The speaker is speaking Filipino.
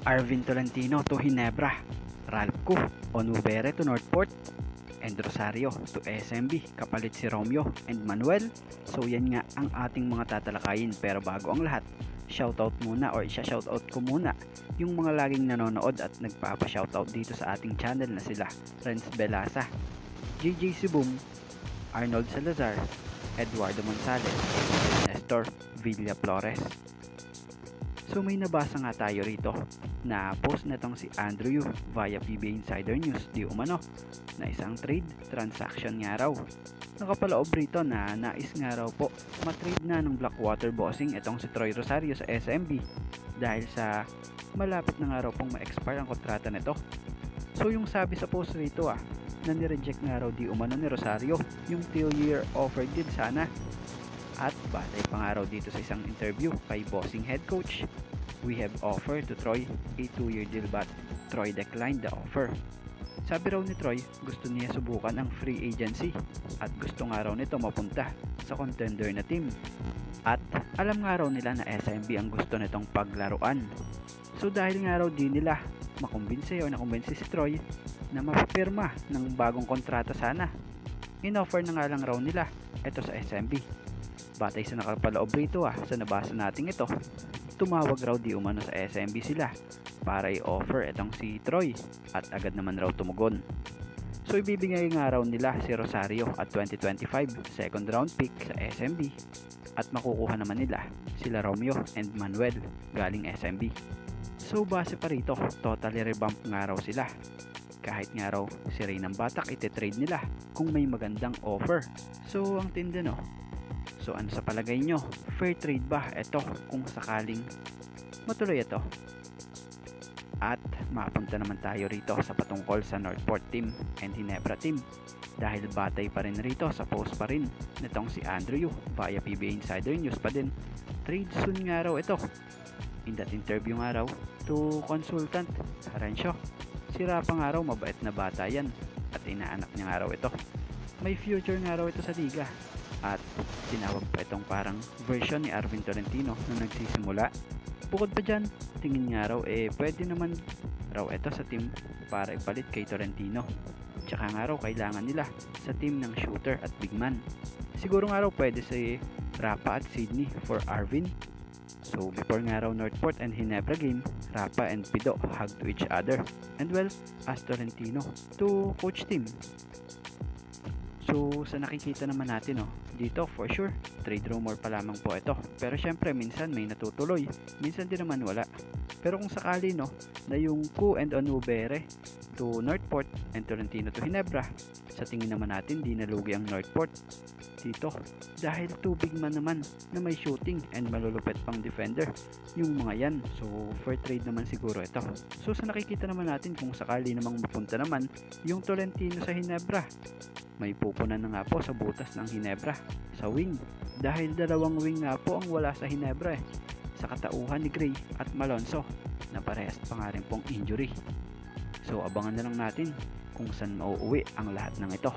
Arvin Tolentino to Ginebra, Ralph Onuvere to Northport, and Rosario to SMB kapalit si Romeo and Manuel. So yan nga ang ating mga tatalakayin, pero bago ang lahat, shoutout muna or isa-shoutout ko muna yung mga laging nanonood at nagpapa-shoutout dito sa ating channel na sila Renz Belasa, JJ Sibum, Arnold Salazar, Eduardo Monsales, Nestor Villa Flores. So may nabasa nga tayo rito na post na tong si Andrew Yu via PBA Insider News di umano na isang trade transaction nga raw. Nakapaloob rito na nais nga raw po matrade na ng Blackwater Bossing itong si Troy Rosario sa SMB dahil sa malapit na nga raw pong ma-expire ang kontrata nito. So yung sabi sa post rito na nireject nga raw di umano ni Rosario yung 2-year offer din sana. At batay pa nga raw dito sa isang interview kay Bossing head coach, we have offered to Troy a 2-year deal but Troy declined the offer. Sabi raw ni Troy, gusto niya subukan ang free agency at gusto nga raw nito mapunta sa contender na team. At alam nga raw nila na SMB ang gusto nitong paglaruan. So dahil nga raw di nila makumbinse o nakumbinse si Troy na mapapirma ng bagong kontrata sana, in-offer na nga lang raw nila ito sa SMB. Batay sa nakapaloob rito sa nabasa natin ito, tumawag raw di umano sa SMB sila para i-offer itong si Troy at agad naman raw tumugon. So ibibigay nga raw nila si Rosario at 2025 second round pick sa SMB at makukuha naman nila sila Romeo and Manuel galing SMB. So base pa rito, totally revamp nga raw sila. Kahit nga raw si Reynang Batak ite-trade nila kung may magandang offer. So ang tindi no. So ano sa palagay nyo? Fair trade ba ito kung sakaling matuloy ito? At mapunta naman tayo rito sa patungkol sa Northport team and Ginebra team dahil batay pa rin rito sa post pa rin nitong si Andrew Yu via PBA Insider News pa din. Trade soon nga raw ito. In that interview nga raw to consultant Harancio, si Rapa nga raw mabait na bata yan at inaanak niya nga raw ito. May future nga raw ito sa liga. At tinawag pa itong parang version ni Arvin Tolentino nung nagsisimula. Bukod pa dyan, tingin nga raw pwede naman raw ito sa team para ipalit kay Tolentino. Tsaka nga raw kailangan nila sa team ng shooter at big man. Siguro nga raw pwede si Rapa at Sydney for Arvin. So before nga raw Northport and Ginebra game, Rapa and Pido hug to each other. And well, ask Tolentino to coach team. So sa nakikita naman natin dito for sure, trade rumor pa lamang po ito. Pero syempre minsan may natutuloy, minsan din naman wala. Pero kung sakali na yung Ku and Onuvere to Northport and Tolentino to Ginebra, sa tingin naman natin di nalugi ang Northport dito. Dahil too big man naman na may shooting and malulupet pang defender yung mga yan. So fair trade naman siguro ito. So sa nakikita naman natin kung sakali namang mapunta naman yung Tolentino sa Ginebra, may pupunan na nga po sa butas ng Ginebra sa wing dahil dalawang wing nga po ang wala sa Ginebra sa katauhan ni Gray at Malonzo na parehas pa nga rin pong injury. So abangan na lang natin kung saan mauuwi ang lahat ng ito.